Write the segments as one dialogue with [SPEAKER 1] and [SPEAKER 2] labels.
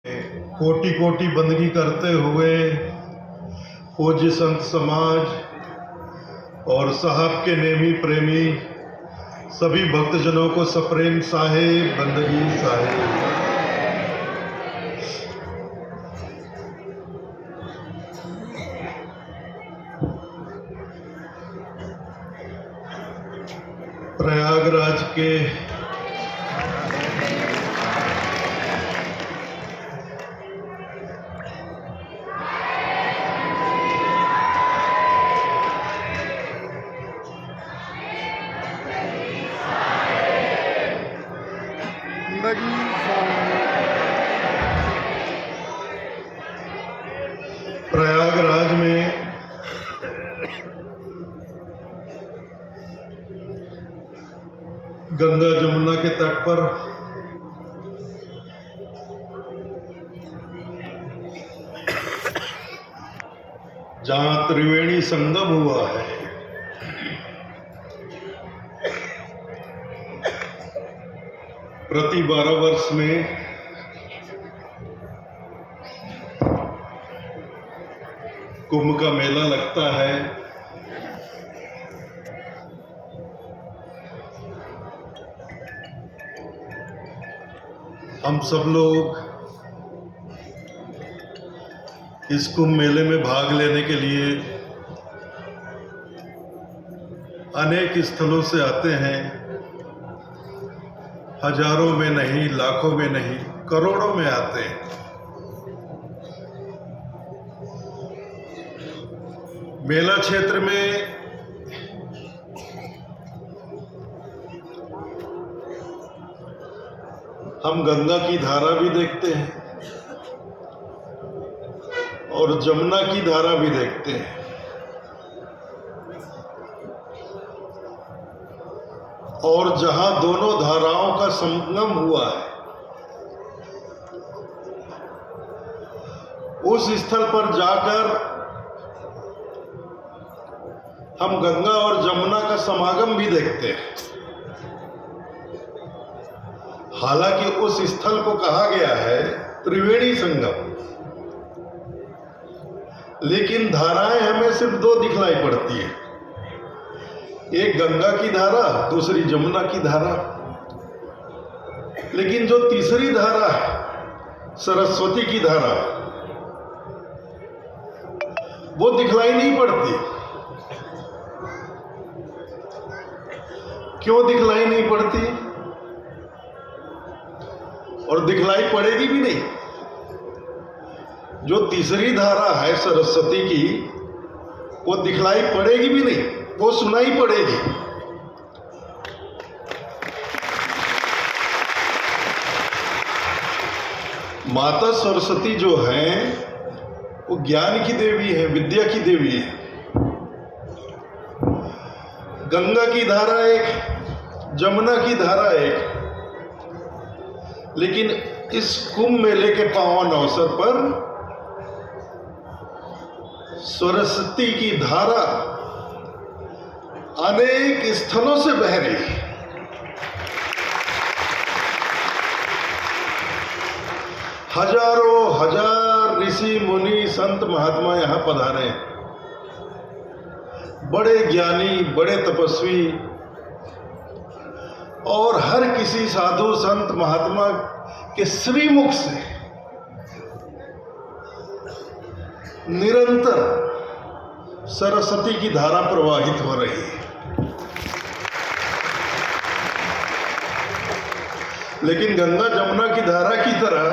[SPEAKER 1] कोटि कोटि बंदगी करते हुए पूज्य संत समाज और साहब के नेमी प्रेमी सभी भक्तजनों को सप्रेम साहेब बंदगी साहेब। प्रयागराज के प्रयागराज में गंगा जमुना के तट पर जहां त्रिवेणी संगम हुआ है, प्रति 12 वर्ष में कुंभ का मेला लगता है। हम सब लोग इस कुंभ मेले में भाग लेने के लिए अनेक स्थलों से आते हैं। हजारों में नहीं, लाखों में नहीं, करोड़ों में आते हैं। मेला क्षेत्र में हम गंगा की धारा भी देखते हैं और जमुना की धारा भी देखते हैं। और जहां दोनों धाराओं का संगम हुआ है, उस स्थल पर जाकर हम गंगा और जमुना का समागम भी देखते हैं। हालांकि उस स्थल को कहा गया है त्रिवेणी संगम, लेकिन धाराएं हमें सिर्फ 2 दिखलाई पड़ती है, एक गंगा की धारा, दूसरी जमुना की धारा। लेकिन जो तीसरी धारा है, सरस्वती की धारा, वो दिखलाई नहीं पड़ती। क्यों दिखलाई नहीं पड़ती? और दिखलाई पड़ेगी भी नहीं। जो तीसरी धारा है सरस्वती की, वो दिखलाई पड़ेगी भी नहीं, वो सुनाई पड़ेगी। माता सरस्वती जो है वो ज्ञान की देवी है, विद्या की देवी है। गंगा की धारा एक, जमुना की धारा एक। लेकिन इस कुंभ मेले के पावन अवसर पर सरस्वती की धारा अनेक स्थलों से बह रही है। हजारों हजार ऋषि मुनि संत महात्मा यहां पधारे, बड़े ज्ञानी, बड़े तपस्वी, और हर किसी साधु संत महात्मा के श्रीमुख से निरंतर सरस्वती की धारा प्रवाहित हो रही है। लेकिन गंगा जमुना की धारा की तरह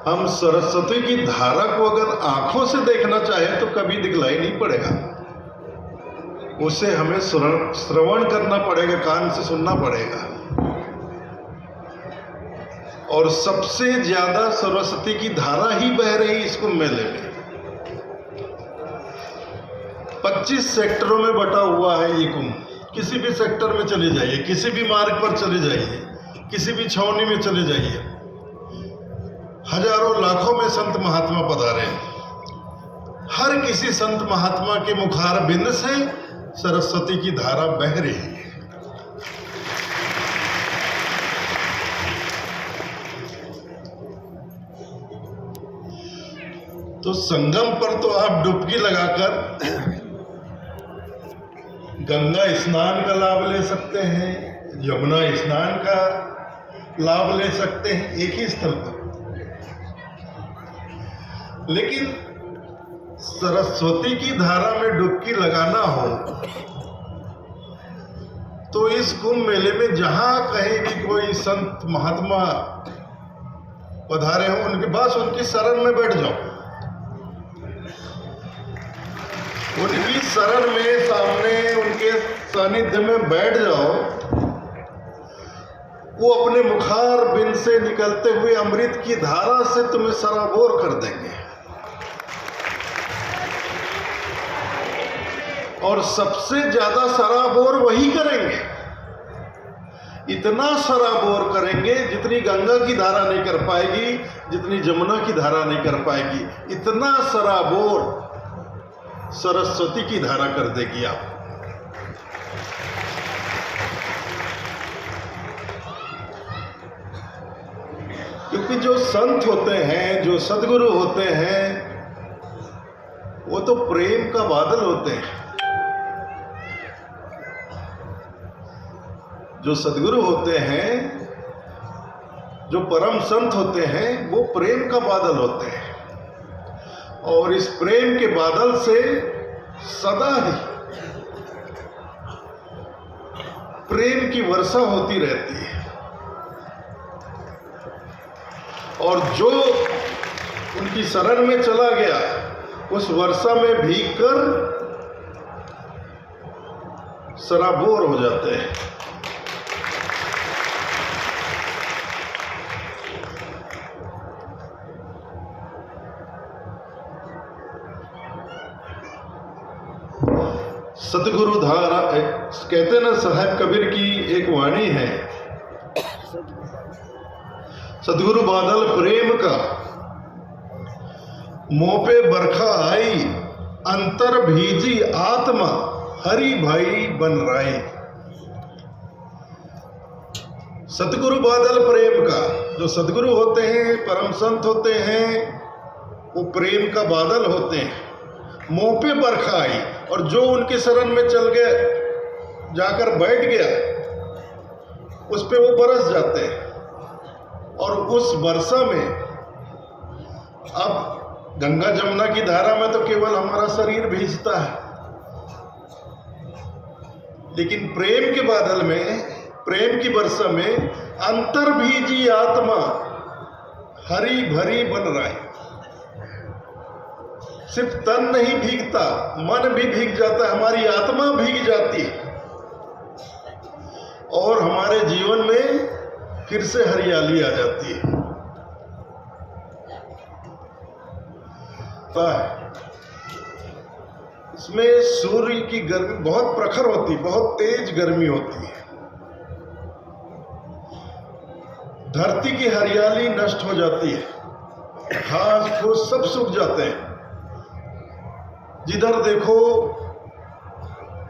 [SPEAKER 1] हम सरस्वती की धारा को अगर आंखों से देखना चाहें तो कभी दिखलाई नहीं पड़ेगा। उसे हमें श्रवण करना पड़ेगा, कान से सुनना पड़ेगा। और सबसे ज्यादा सरस्वती की धारा ही बह रही इस कुंभ मेले में। 25 सेक्टरों में बटा हुआ है ये कुंभ। किसी भी सेक्टर में चले जाइए, किसी भी मार्ग पर चले जाइए, किसी भी छावनी में चले जाइए, हजारों लाखों में संत महात्मा पधारे। हर किसी संत महात्मा के मुखार बिंद से सरस्वती की धारा बह रही है। तो संगम पर तो आप डुबकी लगाकर गंगा स्नान का लाभ ले सकते हैं, यमुना स्नान का लाभ ले सकते हैं एक ही स्थल पर। लेकिन सरस्वती की धारा में डुबकी लगाना हो तो इस कुंभ मेले में जहां कहीं भी कोई संत महात्मा पधारे हो, उनके पास उनकी शरण में बैठ जाओ, उनकी शरण में सामने उनके सानिध्य में बैठ जाओ। वो अपने मुखार बिंद से निकलते हुए अमृत की धारा से तुम्हें सराबोर कर देंगे। और सबसे ज्यादा सराबोर वही करेंगे, इतना सराबोर करेंगे जितनी गंगा की धारा नहीं कर पाएगी, जितनी जमुना की धारा नहीं कर पाएगी, इतना सराबोर सरस्वती की धारा कर देगी आप। क्योंकि जो संत होते हैं, जो सद्गुरु होते हैं, वो तो प्रेम का बादल होते हैं। जो सद्गुरु होते हैं, जो परम संत होते हैं, वो प्रेम का बादल होते हैं। और इस प्रेम के बादल से सदा ही प्रेम की वर्षा होती रहती है। और जो उनकी शरण में चला गया, उस वर्षा में भीगकर सराबोर हो जाते हैं। सतगुरु धारा, कहते ना साहब कबीर की एक वाणी है, सतगुरु बादल प्रेम का, मुंह पे बरखा आई, अंतर भीजी आत्मा, हरि भाई बन राई। सतगुरु बादल प्रेम का, जो सतगुरु होते हैं, परम संत होते हैं, वो प्रेम का बादल होते हैं। मुंह पे बरखा आई, और जो उनके शरण में चल गए, जाकर बैठ गया, उस पे वो बरस जाते हैं। और उस वर्षा में, अब गंगा जमुना की धारा में तो केवल हमारा शरीर भीजता है, लेकिन प्रेम के बादल में, प्रेम की वर्षा में अंतर भीजी आत्मा, हरी भरी बन राई। सिर्फ तन नहीं भीगता, मन भी भीग जाता है, हमारी आत्मा भीग जाती है, और हमारे जीवन में फिर से हरियाली आ जाती है। इसमें सूर्य की गर्मी बहुत प्रखर होती है, बहुत तेज गर्मी होती है। धरती की हरियाली नष्ट हो जाती है, घास फूस सब सूख जाते हैं। जिधर देखो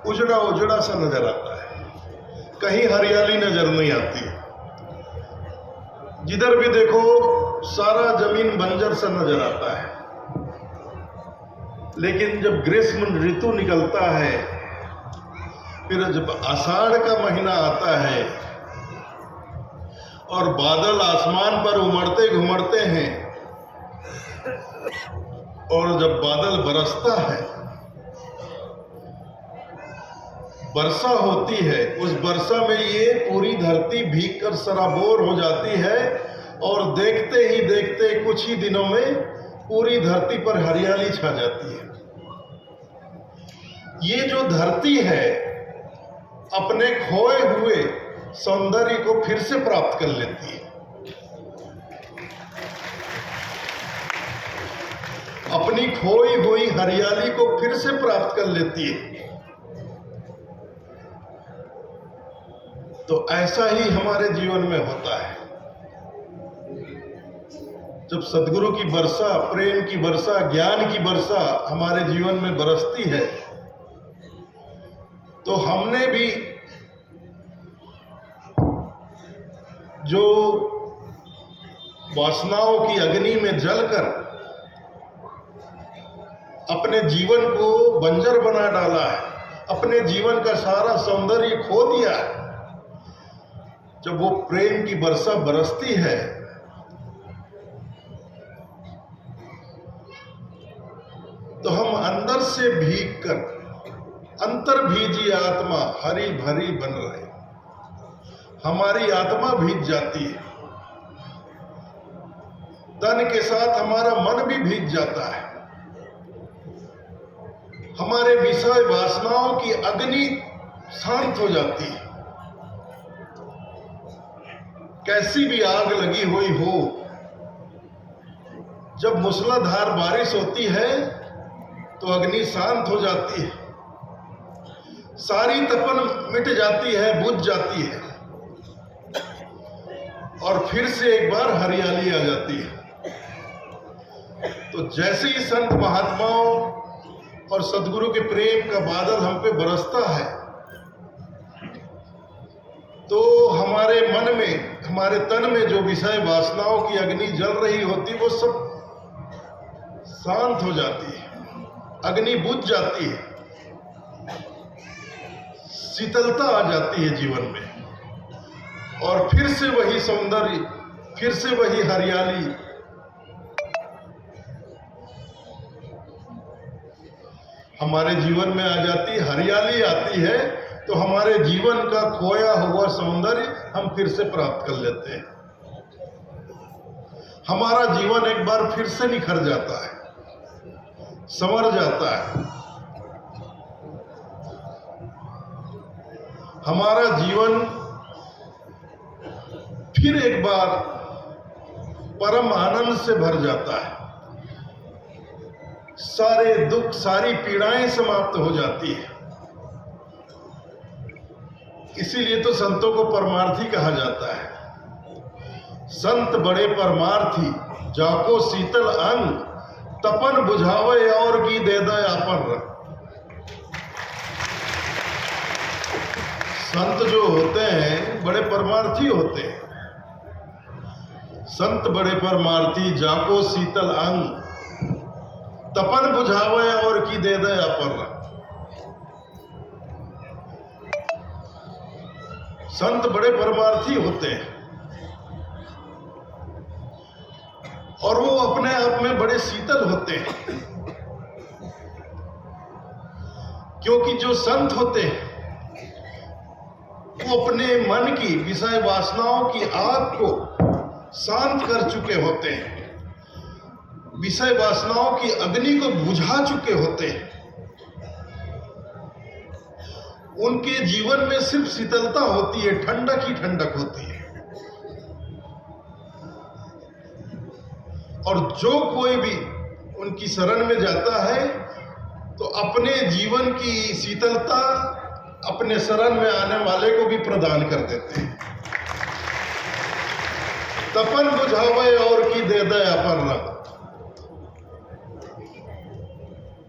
[SPEAKER 1] उजड़ा उजड़ा सा नजर आता है, कहीं हरियाली नजर नहीं आती। जिधर भी देखो सारा जमीन बंजर सा नजर आता है। लेकिन जब ग्रीष्म ऋतु निकलता है, फिर जब आषाढ़ का महीना आता है और बादल आसमान पर उमड़ते घुमड़ते हैं, और जब बादल बरसता है, वर्षा होती है, उस वर्षा में ये पूरी धरती भीगकर सराबोर हो जाती है, और देखते ही देखते कुछ ही दिनों में पूरी धरती पर हरियाली छा जाती है। ये जो धरती है, अपने खोए हुए सौंदर्य को फिर से प्राप्त कर लेती है, अपनी खोई हुई हरियाली को फिर से प्राप्त कर लेती है। तो ऐसा ही हमारे जीवन में होता है। जब सद्गुरु की वर्षा, प्रेम की वर्षा, ज्ञान की वर्षा हमारे जीवन में बरसती है, तो हमने भी जो वासनाओं की अग्नि में जलकर अपने जीवन को बंजर बना डाला है, अपने जीवन का सारा सौंदर्य खो दिया है। जब वो प्रेम की वर्षा बरसती है तो हम अंदर से भीग कर अंतर भीजी आत्मा हरी भरी बन रहे, हमारी आत्मा भीग जाती है, तन के साथ हमारा मन भी भीग जाता है। हमारे विषय वासनाओं की अग्नि शांत हो जाती है। कैसी भी आग लगी हुई हो, जब मूसलाधार बारिश होती है तो अग्नि शांत हो जाती है, सारी तपन मिट जाती है, बुझ जाती है और फिर से एक बार हरियाली आ जाती है। तो जैसे ही संत महात्माओं और सदगुरु के प्रेम का बादल हम पे बरसता है तो हमारे मन में, हमारे तन में जो विषय वासनाओं की अग्नि जल रही होती वो सब शांत हो जाती है, अग्नि बुझ जाती है, शीतलता आ जाती है जीवन में और फिर से वही सौंदर्य, फिर से वही हरियाली हमारे जीवन में आ जाती है। हरियाली आती है तो हमारे जीवन का खोया हुआ सौंदर्य हम फिर से प्राप्त कर लेते हैं। हमारा जीवन एक बार फिर से निखर जाता है, संवर जाता है। हमारा जीवन फिर एक बार परम आनंद से भर जाता है, सारे दुख, सारी पीड़ाएं समाप्त हो जाती है। इसीलिए तो संतों को परमार्थी कहा जाता है। संत बड़े परमार्थी, जाको शीतल अंग, तपन बुझावे और की दे दे आपन रंग। संत जो होते हैं बड़े परमार्थी होते हैं। संत बड़े परमार्थी, जाको शीतल अंग, तपन बुझावे और की दे दे अपन रंग। संत बड़े परमार्थी होते हैं और वो अपने आप में बड़े शीतल होते हैं, क्योंकि जो संत होते हैं वो अपने मन की विषय वासनाओं की आग को शांत कर चुके होते हैं, विषय वासनाओं की अग्नि को बुझा चुके होते हैं। उनके जीवन में सिर्फ शीतलता होती है, ठंडक ही ठंडक होती है। और जो कोई भी उनकी शरण में जाता है तो अपने जीवन की शीतलता अपने शरण में आने वाले को भी प्रदान कर देते हैं। तपन बुझावे और की दे दे अपन रंग।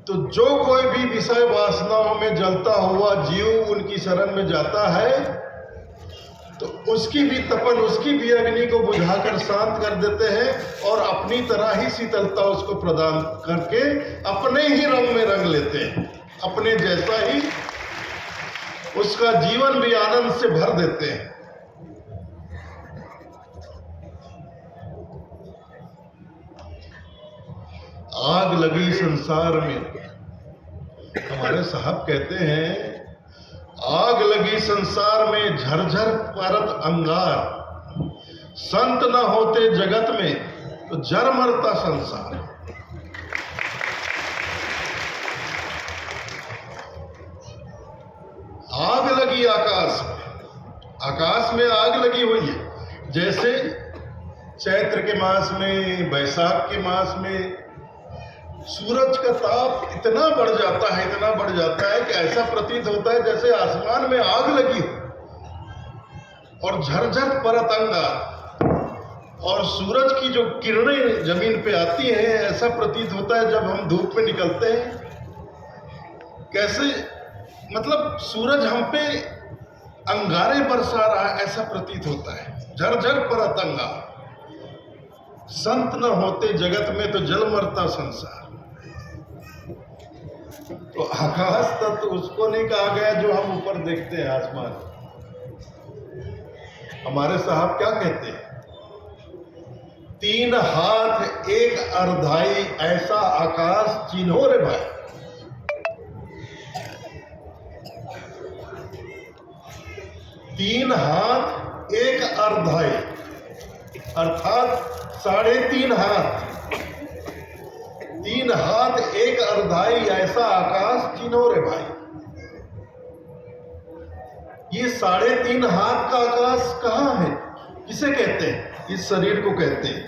[SPEAKER 1] तो जो कोई भी विषय वासनाओं में जलता हुआ जीव उनकी शरण में जाता है तो उसकी भी तपन, उसकी भी अग्नि को बुझाकर शांत कर देते हैं और अपनी तरह ही शीतलता उसको प्रदान करके अपने ही रंग में रंग लेते हैं, अपने जैसा ही उसका जीवन भी आनंद से भर देते हैं। आग लगी संसार में, हमारे साहब कहते हैं, आग लगी संसार में झरझर परत अंगार, संत न होते जगत में तो जर मरता संसार। आग लगी आकाश में, आकाश में आग लगी हुई है। जैसे चैत्र के मास में, बैसाख के मास में सूरज का ताप इतना बढ़ जाता है, इतना बढ़ जाता है कि ऐसा प्रतीत होता है जैसे आसमान में आग लगी हो और झरझर परत अंगार, और सूरज की जो किरणें जमीन पे आती हैं ऐसा प्रतीत होता है जब हम धूप में निकलते हैं कैसे, मतलब सूरज हम पे अंगारे बरसा रहा है ऐसा प्रतीत होता है। झरझर परत अंगार, संत न होते जगत में तो जल मरता संसार। तो आकाश तत्व उसको नहीं कहा गया जो हम ऊपर देखते हैं आसमान। हमारे साहब क्या कहते हैं, 3 हाथ 1 अर्धाई ऐसा आकाश चिन्हो रे भाई। तीन हाथ 1 अर्धाई अर्थात 3.5 हाथ, 3 हाथ 1 अर्धाई ऐसा आकाश चिन्हो रे भाई। ये 3.5 हाथ का आकाश कहां है, किसे कहते हैं? इस शरीर को कहते हैं।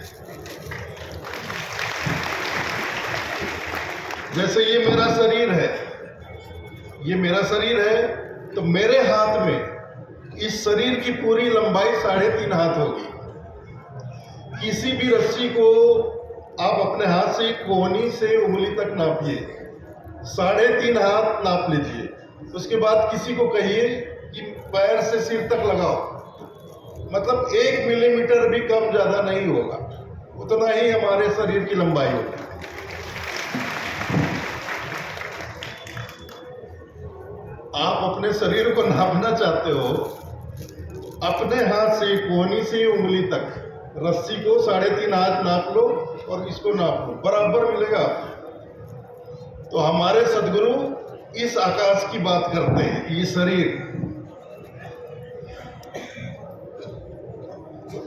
[SPEAKER 1] जैसे ये मेरा शरीर है, ये मेरा शरीर है, तो मेरे हाथ में इस शरीर की पूरी लंबाई 3.5 हाथ होगी। किसी भी रस्सी को आप अपने हाथ से कोहनी से उंगली तक नापिए, 3.5 हाथ नाप लीजिए। उसके बाद किसी को कहिए कि पैर से सिर तक लगाओ, मतलब 1 मिलीमीटर भी कम ज्यादा नहीं होगा, उतना ही हमारे शरीर की लंबाई होगी। आप अपने शरीर को नापना चाहते हो, अपने हाथ से कोहनी से उंगली तक रस्सी को 3.5 हाथ नाप लो और इसको नाप लो, बराबर मिलेगा। तो हमारे सदगुरु इस आकाश की बात करते हैं, ये शरीर,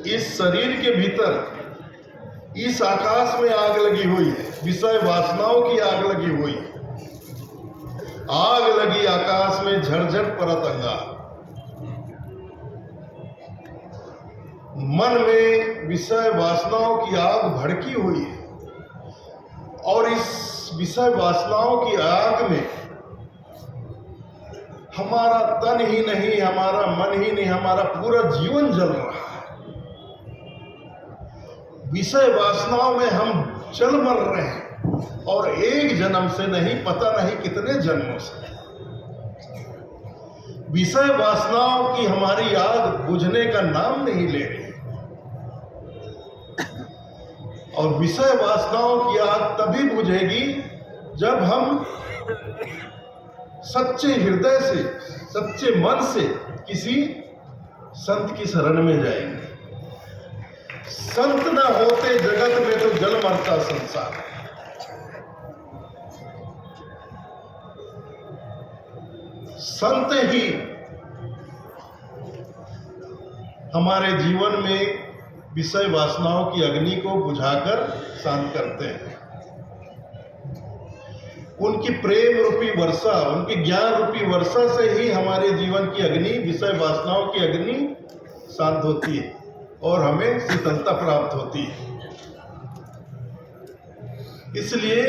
[SPEAKER 1] इस शरीर के भीतर इस आकाश में आग लगी हुई है, विषय वासनाओं की आग लगी हुई है। आग लगी आकाश में झरझर परत अंगार, मन में विषय वासनाओं की आग भड़की हुई है और इस विषय वासनाओं की आग में हमारा तन ही नहीं, हमारा मन ही नहीं, हमारा पूरा जीवन जल रहा है। विषय वासनाओं में हम जल मर रहे हैं और एक जन्म से नहीं, पता नहीं कितने जन्मों से। विषय वासनाओं की हमारी आग बुझने का नाम नहीं ले रही और विषय वासनाओं की आग तभी बुझेगी जब हम सच्चे हृदय से, सच्चे मन से किसी संत की शरण में जाएंगे। संत न होते जगत में तो जल मरता संसार। संत ही हमारे जीवन में विषय वासनाओं की अग्नि को बुझाकर शांत करते हैं। उनकी प्रेम रूपी वर्षा, उनकी ज्ञान रूपी वर्षा से ही हमारे जीवन की अग्नि, विषय वासनाओं की अग्नि शांत होती है और हमें शीतलता प्राप्त होती है। इसलिए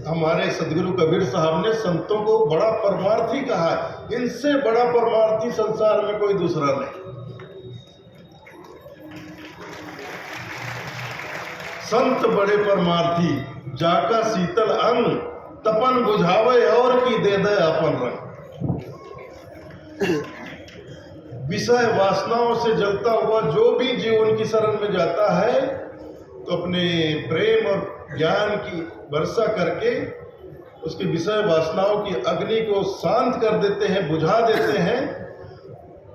[SPEAKER 1] हमारे सदगुरु कबीर साहब ने संतों को बड़ा परमार्थी कहा है। इनसे बड़ा परमार्थी संसार में कोई दूसरा नहीं। संत बड़े परमार्थी, जाका शीतल अंग, तपन बुझावे और की दे दे अपन रंग। विषय वासनाओं से जलता हुआ जो भी जीव उनकी शरण में जाता है तो अपने प्रेम और ज्ञान की वर्षा करके उसकी विषय वासनाओं की अग्नि को शांत कर देते हैं, बुझा देते हैं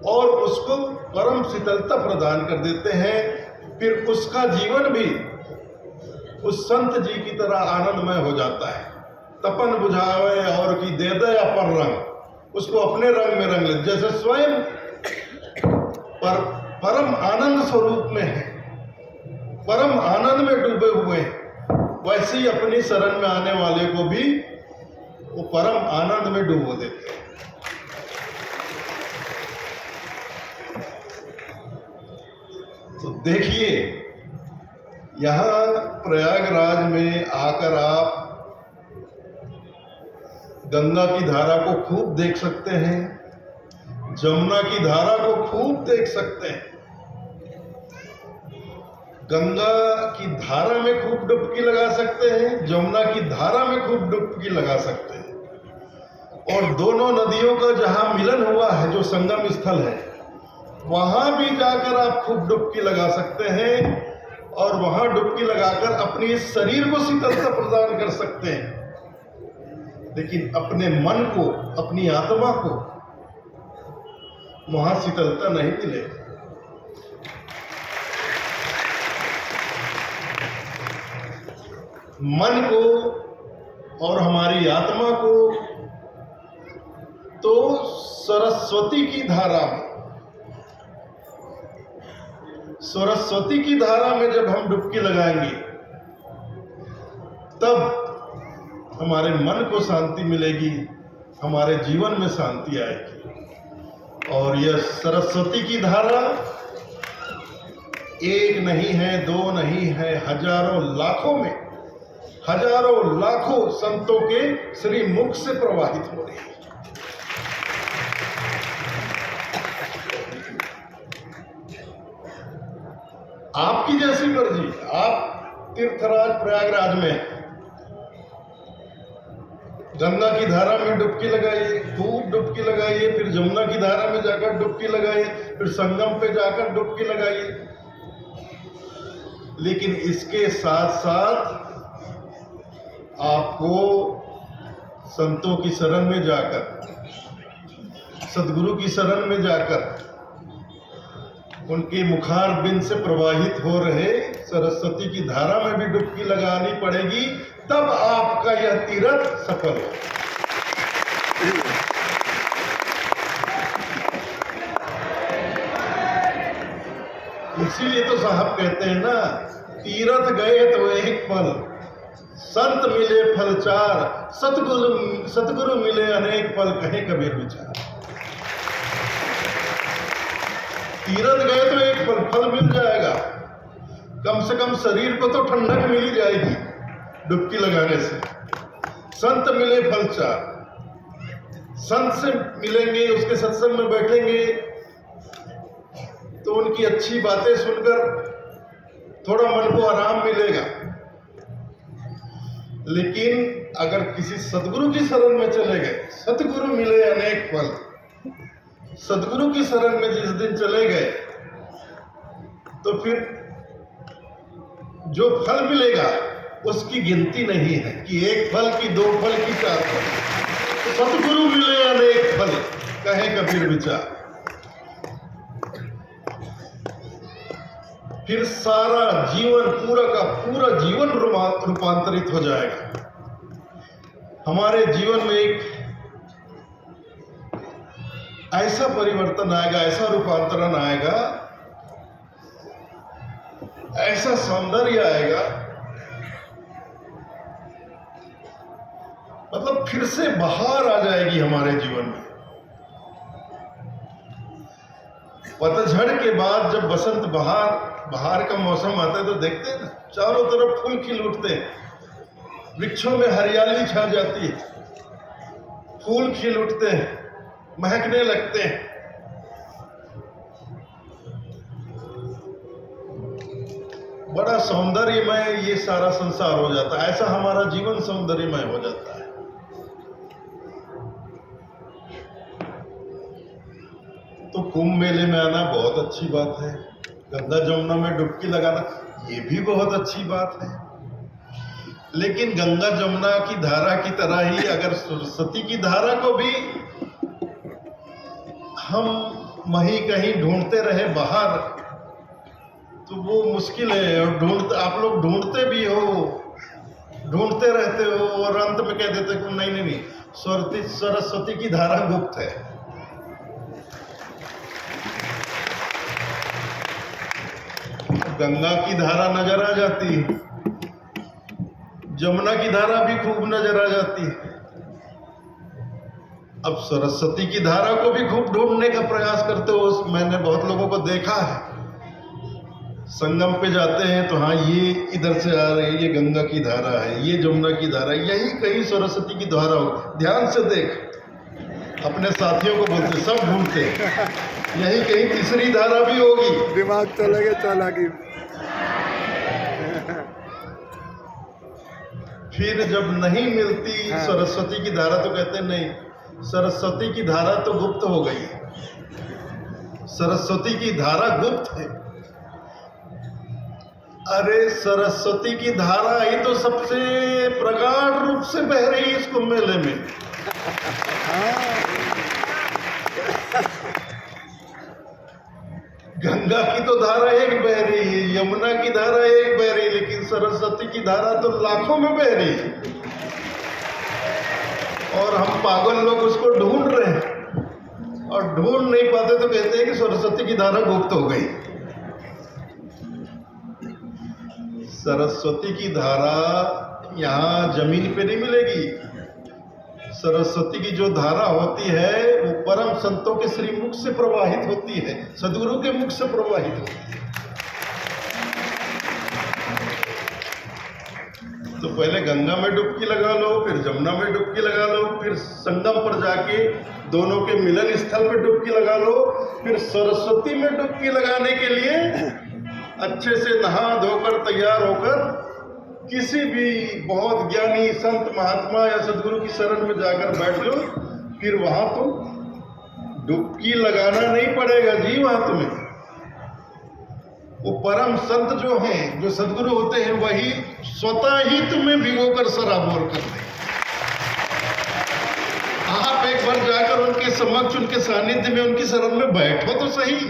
[SPEAKER 1] और उसको परम शीतलता प्रदान कर देते हैं। फिर उसका जीवन भी उस संत जी की तरह आनंदमय हो जाता है। तपन बुझावे और की दे दे अपन रंग, उसको अपने रंग में रंग ले। जैसे स्वयं पर परम आनंद स्वरूप में है, परम आनंद में डूबे हुए हैं, वैसे ही अपनी शरण में आने वाले को भी वो परम आनंद में डुबो देते हैं। तो देखिए, यहां प्रयागराज में आकर आप गंगा की धारा को खूब देख सकते हैं, जमुना की धारा को खूब देख सकते हैं। गंगा की धारा में खूब डुबकी लगा सकते हैं, जमुना की धारा में खूब डुबकी लगा सकते हैं। और दोनों नदियों का जहां मिलन हुआ है, जो संगम स्थल है, वहां भी जाकर आप खूब डुबकी लगा सकते हैं और वहां डुबकी लगाकर अपने इस शरीर को शीतलता प्रदान कर सकते हैं। लेकिन अपने मन को, अपनी आत्मा को वहां शीतलता नहीं मिले। मन को और हमारी आत्मा को तो सरस्वती की धारा में, सरस्वती की धारा में जब हम डुबकी लगाएंगे तब हमारे मन को शांति मिलेगी, हमारे जीवन में शांति आएगी। और यह सरस्वती की धारा एक नहीं है, दो नहीं है, हजारों लाखों में, हजारों लाखों संतों के श्री मुख से प्रवाहित हो रही है। आपकी जैसी मर्जी, आप तीर्थराज प्रयागराज में गंगा की धारा में डुबकी लगाइए, खूब डुबकी लगाइए, फिर जमुना की धारा में जाकर डुबकी लगाइए, फिर संगम पे जाकर डुबकी लगाइए। लेकिन इसके साथ साथ आपको संतों की शरण में जाकर, सदगुरु की शरण में जाकर उनके मुखार बिंद से प्रवाहित हो रहे सरस्वती की धारा में भी डुबकी लगानी पड़ेगी, तब आपका यह तीर्थ सफल हो। इसीलिए तो साहब कहते हैं ना, तीर्थ गए तो एक पल, संत मिले फल चार, सतगुरु मिले अनेक पल, कहे कबीर विचार। तीर्थ गए तो एक पल फल मिल जाएगा, कम से कम शरीर को तो ठंडक मिल ही जाएगी डुबकी लगाने से। संत मिले फल चार, संत से मिलेंगे, उसके सत्संग में बैठेंगे तो उनकी अच्छी बातें सुनकर थोड़ा मन को आराम मिलेगा। लेकिन अगर किसी सदगुरु की शरण में चले गए, सतगुरु मिले अनेक पल, सदगुरु की शरण में जिस दिन चले गए तो फिर जो फल मिलेगा उसकी गिनती नहीं है कि एक फल की, दो फल की, चार फल। सतगुरु मिले अनेक फल, कहे कबीर विचार। फिर सारा जीवन, पूरा का पूरा जीवन रूपांतरित हो जाएगा। हमारे जीवन में एक ऐसा परिवर्तन आएगा, ऐसा रूपांतरण आएगा, ऐसा सौंदर्य आएगा, मतलब फिर से बहार आ जाएगी हमारे जीवन में। पतझड़ के बाद जब बसंत बहार का मौसम आता है तो देखते हैं ना, चारों तरफ फूल खिल उठते हैं, वृक्षों में हरियाली छा जाती है, फूल खिल उठते हैं, महकने लगते हैं। बड़ा सौंदर्यमय ये सारा संसार हो जाता है, ऐसा हमारा जीवन सौंदर्यमय हो जाता है। तो कुंभ मेले में आना बहुत अच्छी बात है, गंगा जमुना में डुबकी लगाना ये भी बहुत अच्छी बात है। लेकिन गंगा जमुना की धारा की तरह ही अगर सरस्वती की धारा को भी हम वहीं कहीं ढूंढते रहे बाहर तो वो मुश्किल है। और आप लोग ढूंढते भी हो, ढूंढते रहते हो और अंत में कह देते हो नहीं नहीं नहीं, सरस्वती की धारा गुप्त है। गंगा की धारा नजर आ जाती है, जमुना की धारा भी खूब नजर आ जाती है। अब सरस्वती की धारा को भी खूब ढूंढने का प्रयास करते हो। मैंने बहुत लोगों को देखा है, संगम पे जाते हैं तो हाँ ये इधर से आ रही है, ये गंगा की धारा है, ये जमुना की धारा है, यही कहीं सरस्वती की धारा हो, ध्यान से देख। अपने साथियों को बोलते, सब ढूंढते, यही कहीं तीसरी धारा भी होगी।
[SPEAKER 2] दिमाग चलेगा चालाकी।
[SPEAKER 1] फिर जब नहीं मिलती सरस्वती की धारा तो कहते नहीं, सरस्वती की धारा तो गुप्त हो गई, सरस्वती की धारा गुप्त है। अरे सरस्वती की धारा ही तो सबसे प्रगाढ़ रूप से बह रही है इस कुंभ मेले में। गंगा की तो धारा एक बह रही है, यमुना की धारा एक बह रही है, लेकिन सरस्वती की धारा तो लाखों में बह रही है और हम पागल लोग उसको ढूंढ रहे हैं और ढूंढ नहीं पाते तो कहते हैं कि सरस्वती की धारा गुप्त हो गई। सरस्वती की धारा यहाँ जमीन पे नहीं मिलेगी। सरस्वती की जो धारा होती है वो परम संतों के श्रीमुख से प्रवाहित होती है, सद्गुरु के मुख से प्रवाहित होती है। तो पहले गंगा में डुबकी लगा लो, फिर जमुना में डुबकी लगा लो, फिर संगम पर जाके दोनों के मिलन स्थल पर डुबकी लगा लो, फिर सरस्वती में डुबकी लगाने के लिए अच्छे से नहा धोकर तैयार होकर किसी भी बहुत ज्ञानी संत महात्मा या सदगुरु की शरण में जाकर बैठ लो, फिर वहां तुम डुबकी लगाना नहीं पड़ेगा जी। वहां तुम्हें वो परम संत जो हैं, जो सदगुरु होते हैं, वही स्वतः ही तुम्हें भिगोकर सराबोर कर दें। आप एक बार जाकर उनके समक्ष, उनके सानिध्य में, उनकी शरण में बैठो तो सही।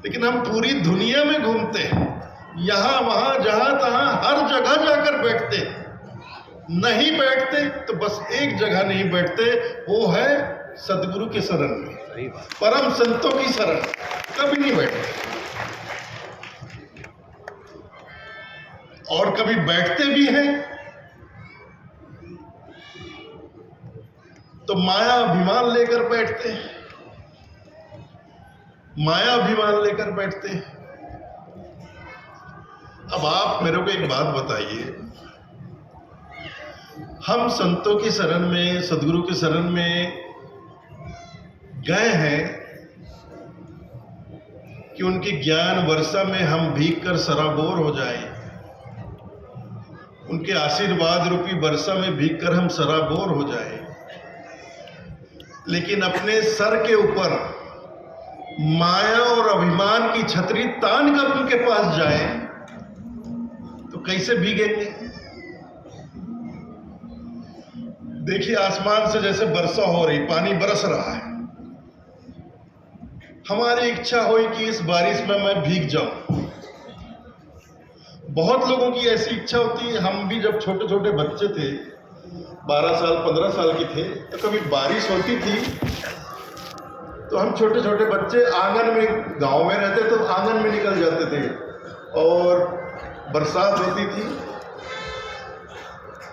[SPEAKER 1] लेकिन हम पूरी दुनिया में घूमते हैं, यहां वहां जहां तहां हर जगह जाकर बैठते, नहीं बैठते तो बस एक जगह नहीं बैठते, वो है सदगुरु के शरण में, परम संतों की शरण, कभी नहीं बैठते। और कभी बैठते भी हैं तो माया अभिमान लेकर बैठते हैं, माया अभिमान लेकर बैठते हैं। अब आप मेरे को एक बात बताइए, हम संतों की शरण में, सदगुरु की शरण में गए हैं कि उनके ज्ञान वर्षा में हम भीग कर सराबोर हो जाएं, उनके आशीर्वाद रूपी वर्षा में भीग कर हम सराबोर हो जाएं, लेकिन अपने सर के ऊपर माया और अभिमान की छतरी तान कर उनके पास जाए तो कैसे भीगेंगे? देखिए, आसमान से जैसे वर्षा हो रही, पानी बरस रहा है, हमारी इच्छा हुई कि इस बारिश में मैं भीग जाऊं। बहुत लोगों की ऐसी इच्छा होती है। हम भी जब छोटे छोटे बच्चे थे, 12 साल 15 साल की थे, तो कभी बारिश होती थी तो हम छोटे छोटे बच्चे आंगन में, गांव में रहते तो आंगन में निकल जाते थे, और बरसात होती थी,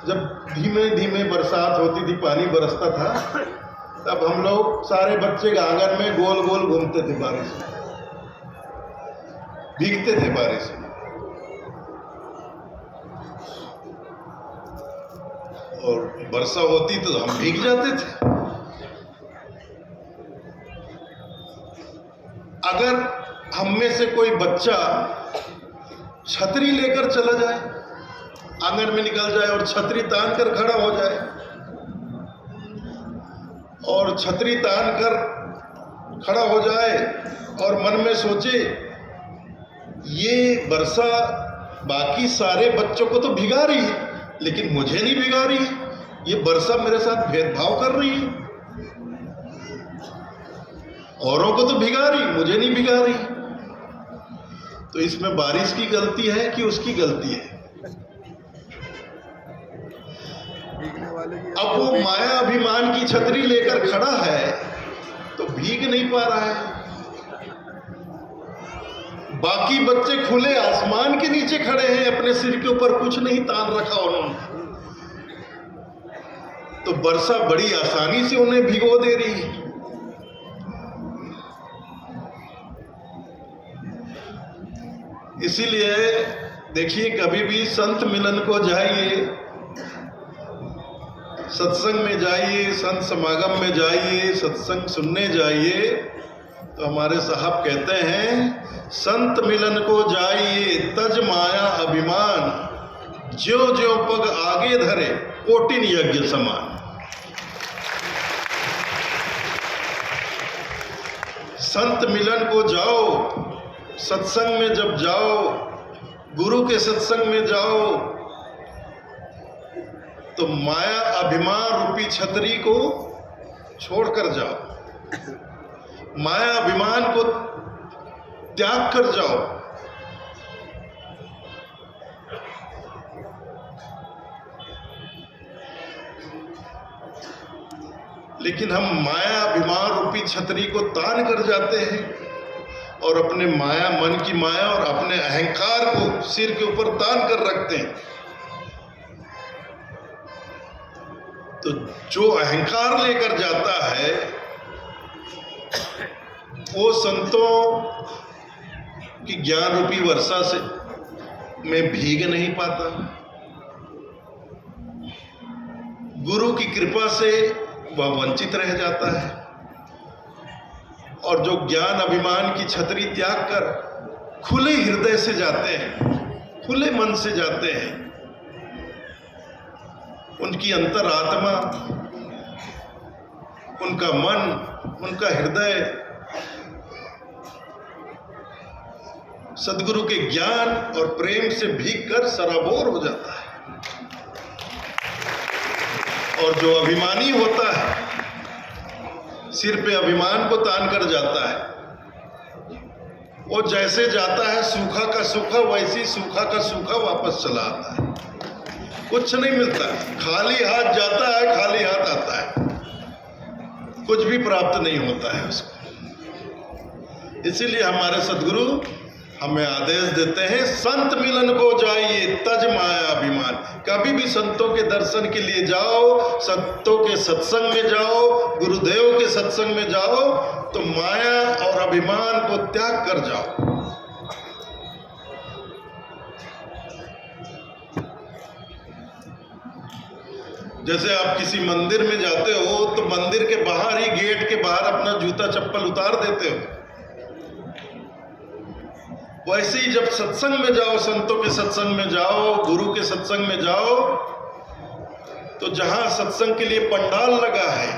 [SPEAKER 1] जब धीमे धीमे बरसात होती थी, पानी बरसता था, तब हम लोग सारे बच्चे आंगन में गोल गोल घूमते थे, बारिश में भीगते थे, बारिश में। और वर्षा होती तो हम भीग जाते थे। अगर हम में से कोई बच्चा छतरी लेकर चला जाए, आंगन में निकल जाए और छतरी तान कर खड़ा हो जाए, और छतरी तान कर खड़ा हो जाए और मन में सोचे ये वर्षा बाकी सारे बच्चों को तो भिगा रही है, लेकिन मुझे नहीं भिगा रही है, ये वर्षा मेरे साथ भेदभाव कर रही है, औरों को तो भिगा रही, मुझे नहीं भिगा रही, तो इसमें बारिश की गलती है कि उसकी गलती है? अब वो माया अभिमान की छतरी लेकर खड़ा है तो भीग नहीं पा रहा है। बाकी बच्चे खुले आसमान के नीचे खड़े हैं, अपने सिर के ऊपर कुछ नहीं तान रखा उन्होंने, तो वर्षा बड़ी आसानी से उन्हें भिगो दे रही है। इसीलिए देखिए, कभी भी संत मिलन को जाइए, सत्संग में जाइए, संत समागम में जाइए, सत्संग सुनने जाइए, तो हमारे साहब कहते हैं, संत मिलन को जाइए तज माया अभिमान, ज्यों ज्यों पग आगे धरे कोटिन यज्ञ समान। संत मिलन को जाओ, सत्संग में जब जाओ, गुरु के सत्संग में जाओ, तो माया अभिमान रूपी छतरी को छोड़कर जाओ, माया अभिमान को त्याग कर जाओ। लेकिन हम माया अभिमान रूपी छतरी को तान कर जाते हैं और अपने माया, मन की माया और अपने अहंकार को सिर के ऊपर तान कर रखते हैं। तो जो अहंकार लेकर जाता है वो संतों की ज्ञान रूपी वर्षा से में भीग नहीं पाता। गुरु की कृपा से वह वंचित रह जाता है। और जो ज्ञान अभिमान की छतरी त्याग कर खुले हृदय से जाते हैं, खुले मन से जाते हैं, उनकी अंतरात्मा, उनका मन, उनका हृदय सद्गुरु के ज्ञान और प्रेम से भीग कर सराबोर हो जाता है। और जो अभिमानी होता है, सिर पे अभिमान को तान कर जाता है, वो जैसे जाता है सूखा का सूखा, वैसी सूखा का सूखा वापस चला आता है। कुछ नहीं मिलता, खाली हाथ जाता है, खाली हाथ आता है, कुछ भी प्राप्त नहीं होता है उसको। इसीलिए हमारे सद्गुरु हमें आदेश देते हैं, संत मिलन को जाइए तज माया अभिमान। कभी भी संतों के दर्शन के लिए जाओ, संतों के सत्संग में जाओ, गुरुदेव के सत्संग में जाओ, तो माया और अभिमान को त्याग कर जाओ। जैसे आप किसी मंदिर में जाते हो तो मंदिर के बाहर ही, गेट के बाहर अपना जूता चप्पल उतार देते हो। वैसे ही जब सत्संग में जाओ, संतों के सत्संग में जाओ, गुरु के सत्संग में जाओ, तो जहां सत्संग के लिए पंडाल लगा है,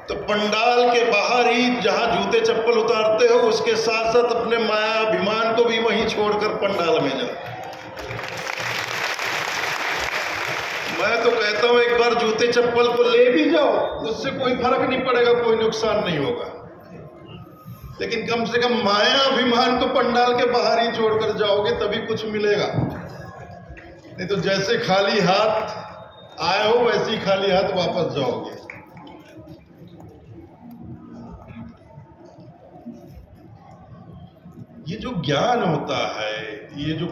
[SPEAKER 1] तो पंडाल के बाहर ही जहां जूते चप्पल उतारते हो, उसके साथ साथ अपने माया अभिमान को भी वहीं छोड़कर पंडाल में जाओ। मैं तो कहता हूं एक बार जूते चप्पल को ले भी जाओ, उससे कोई फर्क नहीं पड़ेगा, कोई नुकसान नहीं होगा। लेकिन कम से कम माया अभिमान को पंडाल के बाहर ही छोड़कर जाओगे तभी कुछ मिलेगा। नहीं तो जैसे खाली हाथ आए हो वैसे ही खाली हाथ वापस जाओगे। ये जो ज्ञान होता है, ये जो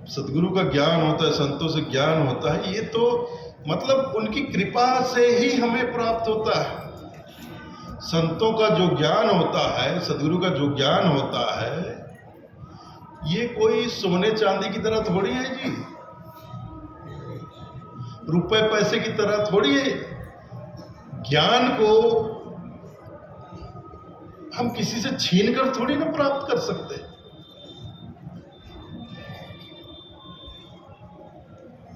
[SPEAKER 1] सद्गुरु का ज्ञान होता है, संतों से ज्ञान होता है, ये तो मतलब उनकी कृपा से ही हमें प्राप्त होता है। संतों का जो ज्ञान होता है, सद्गुरु का जो ज्ञान होता है, ये कोई सोने चांदी की तरह थोड़ी है जी, रुपए पैसे की तरह थोड़ी है। ज्ञान को हम किसी से छीन कर थोड़ी ना प्राप्त कर सकते।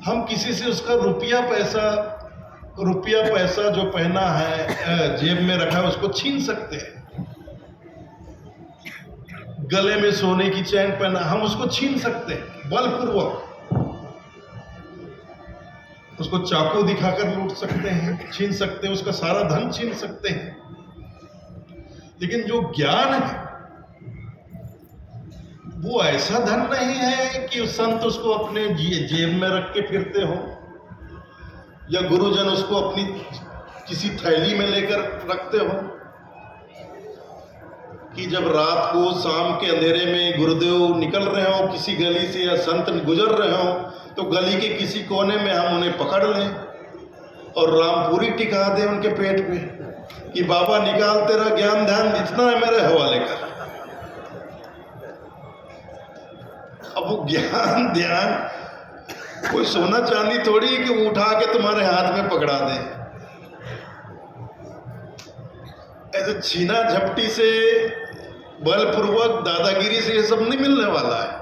[SPEAKER 1] हम किसी से उसका रुपया पैसा जो पहना है, जेब में रखा है, उसको छीन सकते हैं। गले में सोने की चैन पहना, हम उसको छीन सकते हैं बलपूर्वक। उसको चाकू दिखाकर लूट सकते हैं, छीन सकते हैं, उसका सारा धन छीन सकते हैं। लेकिन जो ज्ञान है वो ऐसा धन नहीं है कि संत उसको अपने जेब में रख के फिरते हो, या गुरुजन उसको अपनी किसी थैली में लेकर रखते हो, कि जब रात को शाम के अंधेरे में गुरुदेव निकल रहे हो किसी गली से या संत गुजर रहे हो, तो गली के किसी कोने में हम उन्हें पकड़ लें और रामपुरी टिका दें उनके पेट पे कि बाबा निकाल तेरा ज्ञान ध्यान जितना है मेरे हवाले कर। अब वो ज्ञान ध्यान कोई सोना चांदी थोड़ी है कि वो उठा के तुम्हारे हाथ में पकड़ा दे। ऐसे छीना झपटी से, बलपूर्वक, दादागिरी से ये सब नहीं मिलने वाला है।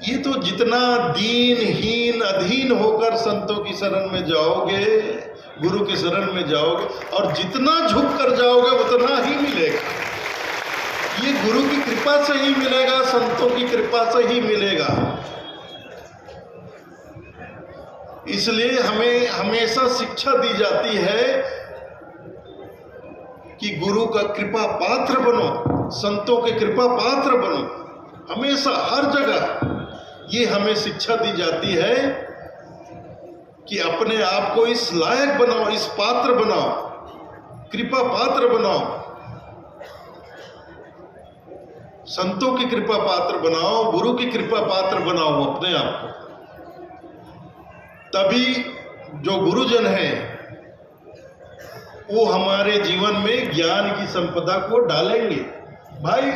[SPEAKER 1] ये तो जितना दीनहीन अधीन होकर संतों की शरण में जाओगे, गुरु की शरण में जाओगे, और जितना झुक कर जाओगे उतना ही मिलेगा। ये गुरु की कृपा से ही मिलेगा, संतों की कृपा से ही मिलेगा। इसलिए हमें हमेशा शिक्षा दी जाती है कि गुरु का कृपा पात्र बनो, संतों के कृपा पात्र बनो। हमेशा हर जगह ये हमें शिक्षा दी जाती है कि अपने आप को इस लायक बनाओ, इस पात्र बनाओ, कृपा पात्र बनाओ, संतों की कृपा पात्र बनाओ, गुरु की कृपा पात्र बनाओ अपने आप को। तभी जो गुरुजन है वो हमारे जीवन में ज्ञान की संपदा को डालेंगे। भाई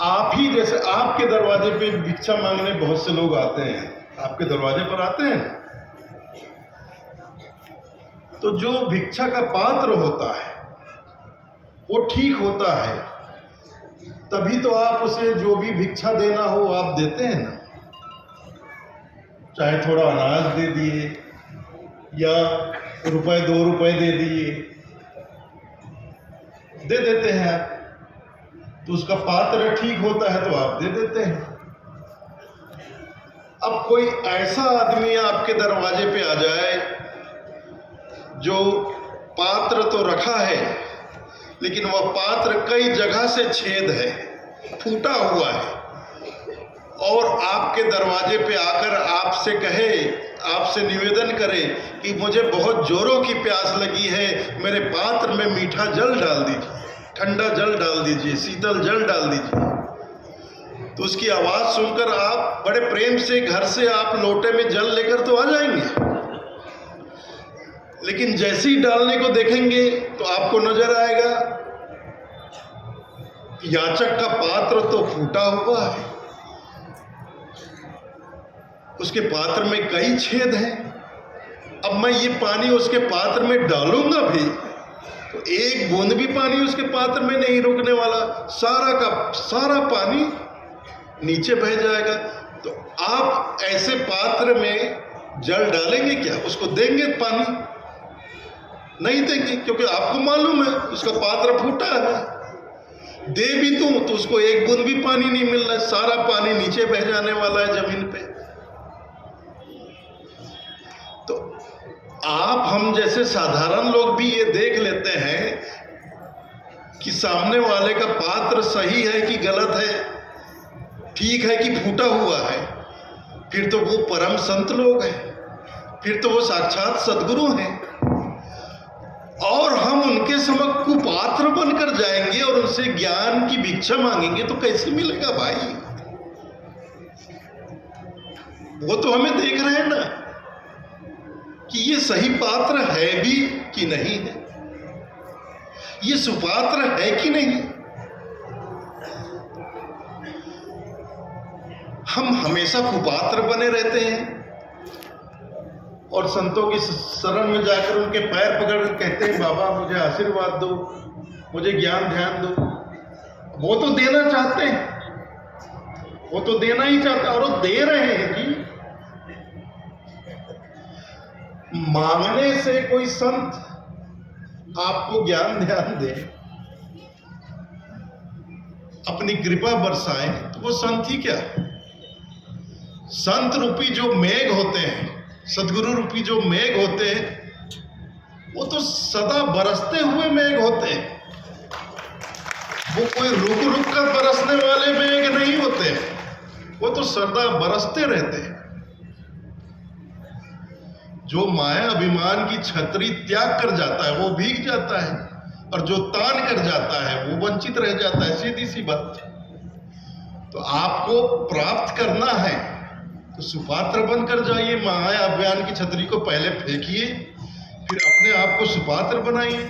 [SPEAKER 1] आप ही जैसे आपके दरवाजे पे भिक्षा मांगने बहुत से लोग आते हैं, आपके दरवाजे पर आते हैं, तो जो भिक्षा का पात्र होता है वो ठीक होता है, तभी तो आप उसे जो भी भिक्षा देना हो आप देते हैं ना। चाहे थोड़ा अनाज दे दिए या रुपए 2 रुपए दे दिए, दे देते हैं आप, तो उसका पात्र ठीक होता है तो आप दे देते हैं। अब कोई ऐसा आदमी आपके दरवाजे पे आ जाए जो पात्र तो रखा है लेकिन वह पात्र कई जगह से छेद है, फूटा हुआ है, और आपके दरवाजे पे आकर आपसे कहे, आपसे निवेदन करे कि मुझे बहुत जोरों की प्यास लगी है, मेरे पात्र में मीठा जल डाल दीजिए, ठंडा जल डाल दीजिए, शीतल जल डाल दीजिए, तो उसकी आवाज़ सुनकर आप बड़े प्रेम से घर से आप लोटे में जल लेकर तो आ जाएंगे, लेकिन जैसे ही डालने को देखेंगे तो आपको नजर आएगा याचक का पात्र तो फूटा हुआ है, उसके पात्र में कई छेद हैं। अब मैं ये पानी उसके पात्र में डालूंगा भी तो एक बूंद भी पानी उसके पात्र में नहीं रुकने वाला, सारा का सारा पानी नीचे बह जाएगा। तो आप ऐसे पात्र में जल डालेंगे क्या? उसको देंगे पानी? नहीं देंगे, क्योंकि आपको मालूम है उसका पात्र फूटा है। दे भी दूं तो उसको एक बूंद भी पानी नहीं मिल रहा है, सारा पानी नीचे बह जाने वाला है जमीन पे। तो आप हम जैसे साधारण लोग भी ये देख लेते हैं कि सामने वाले का पात्र सही है कि गलत है, ठीक है कि फूटा हुआ है, फिर तो वो परम संत लोग हैं, फिर तो वो साक्षात सद्गुरु हैं, और हम उनके समक्ष कुपात्र बनकर जाएंगे और उनसे ज्ञान की भिक्षा मांगेंगे तो कैसे मिलेगा भाई? वो तो हमें देख रहे हैं ना कि ये सही पात्र है भी कि नहीं है, ये सुपात्र है कि नहीं। हम हमेशा कुपात्र बने रहते हैं और संतों की शरण में जाकर उनके पैर पकड़ कहते हैं बाबा मुझे आशीर्वाद दो, मुझे ज्ञान ध्यान दो। वो तो देना चाहते हैं, वो तो देना ही चाहते हैं और वो दे रहे हैं जी। मांगने से कोई संत आपको ज्ञान ध्यान दे, अपनी कृपा बरसाए, तो वो संत ही क्या? संत रूपी जो मेघ होते हैं, सदगुरु रूपी जो मेघ होते हैं, वो तो सदा बरसते हुए मेघ होते हैं। वो कोई रुक रुक कर बरसने वाले मेघ नहीं होते हैं, वो तो सदा बरसते रहते हैं। जो माया अभिमान की छतरी त्याग कर जाता है वो भीग जाता है, और जो तान कर जाता है वो वंचित रह जाता है। सीधी सी बात। तो आपको प्राप्त करना है तो सुपात्र बनकर जाइए, माया अभिमान की छतरी को पहले फेंकिए, फिर अपने आप को सुपात्र बनाइए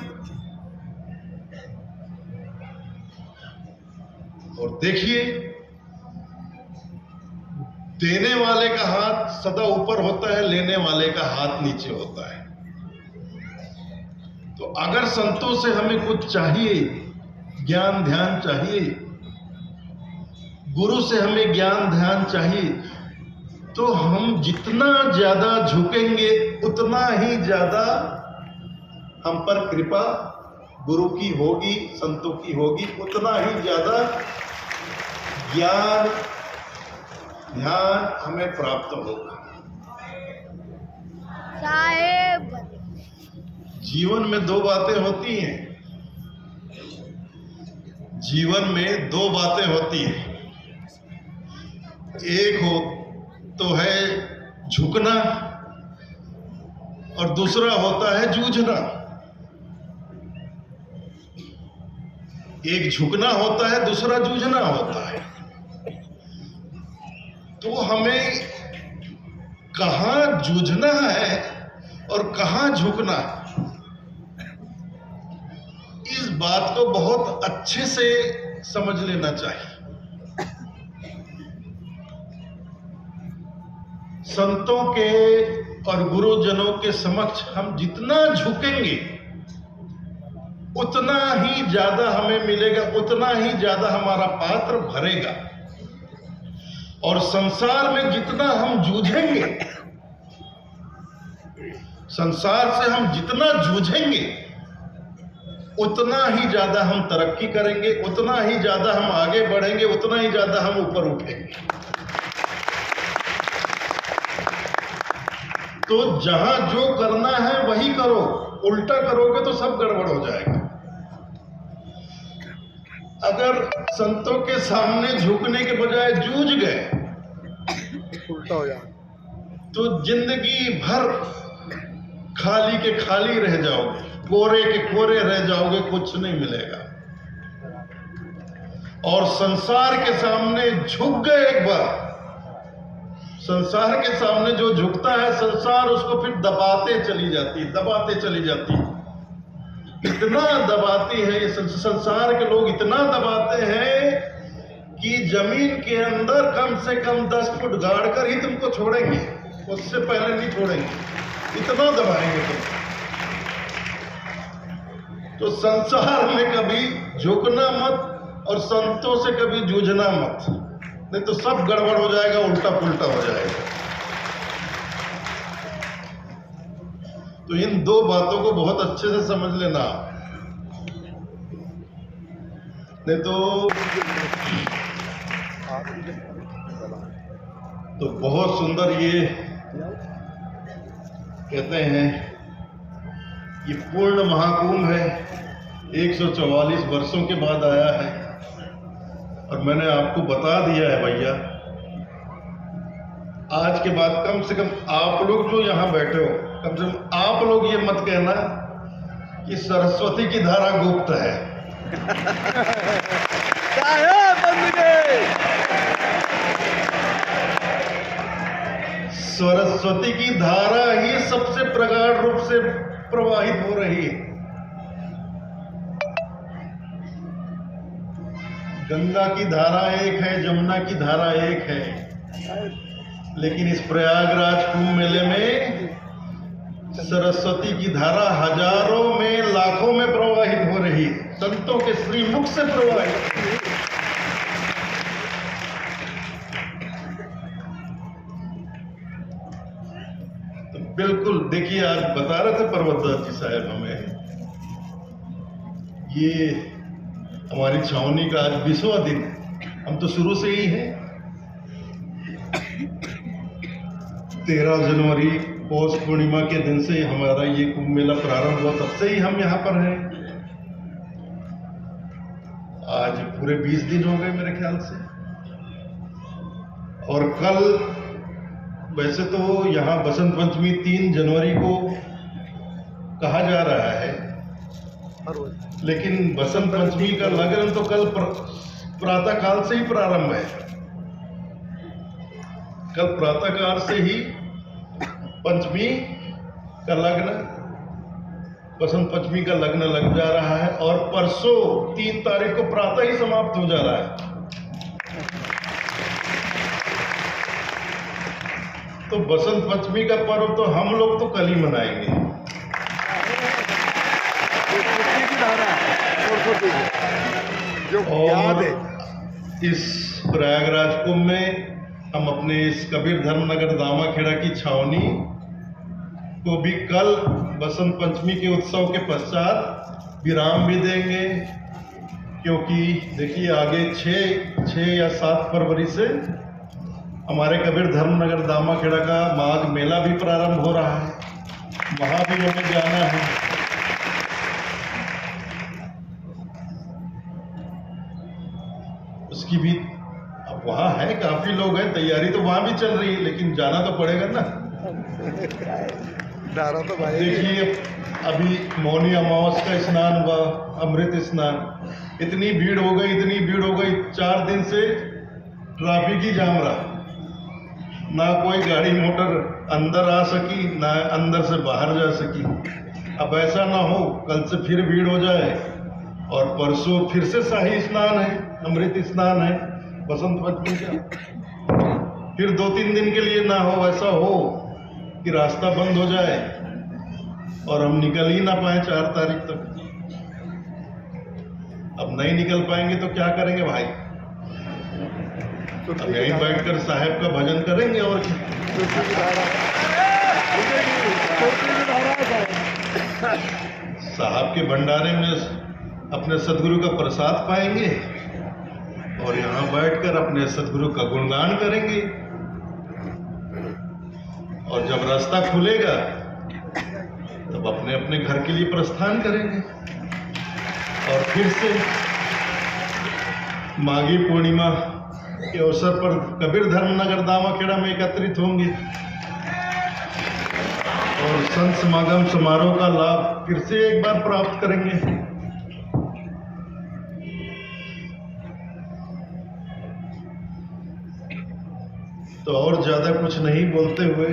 [SPEAKER 1] और देखिए देने वाले का हाथ सदा ऊपर होता है, लेने वाले का हाथ नीचे होता है। तो अगर संतों से हमें कुछ चाहिए, ज्ञान ध्यान चाहिए, गुरु से हमें ज्ञान ध्यान चाहिए, तो हम जितना ज्यादा झुकेंगे उतना ही ज्यादा हम पर कृपा गुरु की होगी, संतों की होगी, उतना ही ज्यादा ज्ञान ध्यान हमें प्राप्त होगा।
[SPEAKER 3] साहेब
[SPEAKER 1] जीवन में दो बातें होती हैं, जीवन में दो बातें होती हैं। एक हो तो है झुकना और दूसरा होता है जूझना। एक झुकना होता है, दूसरा जूझना होता है। तो हमें कहां जूझना है और कहां झुकना, इस बात को बहुत अच्छे से समझ लेना चाहिए। संतों के और गुरुजनों के समक्ष हम जितना झुकेंगे उतना ही ज्यादा हमें मिलेगा, उतना ही ज्यादा हमारा पात्र भरेगा। और संसार में जितना हम जूझेंगे, संसार से हम जितना जूझेंगे उतना ही ज्यादा हम तरक्की करेंगे, उतना ही ज्यादा हम आगे बढ़ेंगे, उतना ही ज्यादा हम ऊपर उठेंगे। तो जहां जो करना है वही करो, उल्टा करोगे तो सब गड़बड़ हो जाएगा। अगर संतों के सामने झुकने के बजाय जूझ गए
[SPEAKER 2] उल्टा हो जाए
[SPEAKER 1] तो जिंदगी भर खाली के खाली रह जाओगे, कोरे के कोरे रह जाओगे, कुछ नहीं मिलेगा। और संसार के सामने झुक गए एक बार, संसार के सामने जो झुकता है, संसार उसको फिर दबाते चली जाती। इतना दबाती है ये संसार के लोग, इतना दबाते हैं कि जमीन के अंदर कम से कम 10 फुट गाड़ कर ही तुमको छोड़ेंगे, उससे पहले नहीं छोड़ेंगे, इतना दबाएंगे तुम। तो संसार में कभी झुकना मत और संतों से कभी जूझना मत, नहीं तो सब गड़बड़ हो जाएगा, उल्टा पुल्टा हो जाएगा। तो इन दो बातों को बहुत अच्छे से समझ लेना, नहीं तो बहुत सुंदर ये कहते हैं ये पूर्ण महाकुंभ है, 144 वर्षों के बाद आया है। और मैंने आपको बता दिया है भैया, आज के बाद कम से कम आप लोग जो यहाँ बैठे हो, कम से कम आप लोग ये मत कहना कि सरस्वती की धारा गुप्त है। सरस्वती की धारा ही सबसे प्रगाढ़ रूप से प्रवाहित हो रही है। गंगा की धारा एक है, जमुना की धारा एक है, लेकिन इस प्रयागराज कुंभ मेले में सरस्वती की धारा हजारों में लाखों में प्रवाहित हो रही है, संतों के श्रीमुख से प्रवाहित। तो बिल्कुल देखिए, आज बता रहे थे पर्वतदास जी साहब हमें, ये हमारी छावनी का आज 20वां दिन है। हम तो शुरू से ही हैं, 13 जनवरी पौष पूर्णिमा के दिन से हमारा ये कुंभ मेला प्रारंभ हुआ, तब से ही हम यहाँ पर हैं। आज पूरे 20 दिन हो गए मेरे ख्याल से। और कल वैसे तो यहाँ बसंत पंचमी 3 जनवरी को कहा जा रहा है, लेकिन बसंत पंचमी का लगन तो कल प्रातः काल से ही प्रारंभ है। कल प्रातः काल से ही पंचमी का लग्न, बसंत पंचमी का लग्न लग जा रहा है, और परसों 3 तारीख को प्रातः ही समाप्त हो जा रहा है। तो बसंत पंचमी का पर्व तो हम लोग तो कल ही मनाएंगे। और इस प्रयागराज कुंभ में हम अपने इस कबीर धर्मनगर दामाखेड़ा की छावनी को भी कल बसंत पंचमी के उत्सव के पश्चात विराम भी देंगे, क्योंकि देखिए आगे 6 या 7 फरवरी से हमारे कबीर धर्मनगर दामाखेड़ा का माघ मेला भी प्रारंभ हो रहा है, वहाँ भी हमें जाना है। उसकी भी अब वहाँ है, काफी लोग हैं, तैयारी तो वहाँ भी चल रही है, लेकिन जाना तो पड़ेगा ना।
[SPEAKER 2] धारा तो भाई
[SPEAKER 1] देखिए अभी मौनी अमावस का स्नान हुआ, अमृत स्नान, इतनी भीड़ हो गई, इतनी भीड़ हो गई, 4 दिन से ट्रैफिक ही जाम रहा, ना कोई गाड़ी मोटर अंदर आ सकी, ना अंदर से बाहर जा सकी। अब ऐसा ना हो कल से फिर भीड़ हो जाए, और परसों फिर से शाही स्नान है, अमृत स्नान है बसंत पंचमी का, फिर 2-3 दिन के लिए ना हो, ऐसा हो कि रास्ता बंद हो जाए और हम निकल ही ना पाए 4 तारीख तक। अब नहीं निकल पाएंगे तो क्या करेंगे भाई? अब यहीं बैठकर साहेब का भजन करेंगे और क्या? साहब के भंडारे में अपने सदगुरु का प्रसाद पाएंगे और यहाँ बैठकर अपने सदगुरु का गुणगान करेंगे, और जब रास्ता खुलेगा तब अपने अपने घर के लिए प्रस्थान करेंगे, और फिर से माघी पूर्णिमा के अवसर पर कबीर धर्मनगर दामाखेड़ा में एकत्रित होंगे और संत समागम समारोह का लाभ फिर से एक बार प्राप्त करेंगे। तो और ज्यादा कुछ नहीं बोलते हुए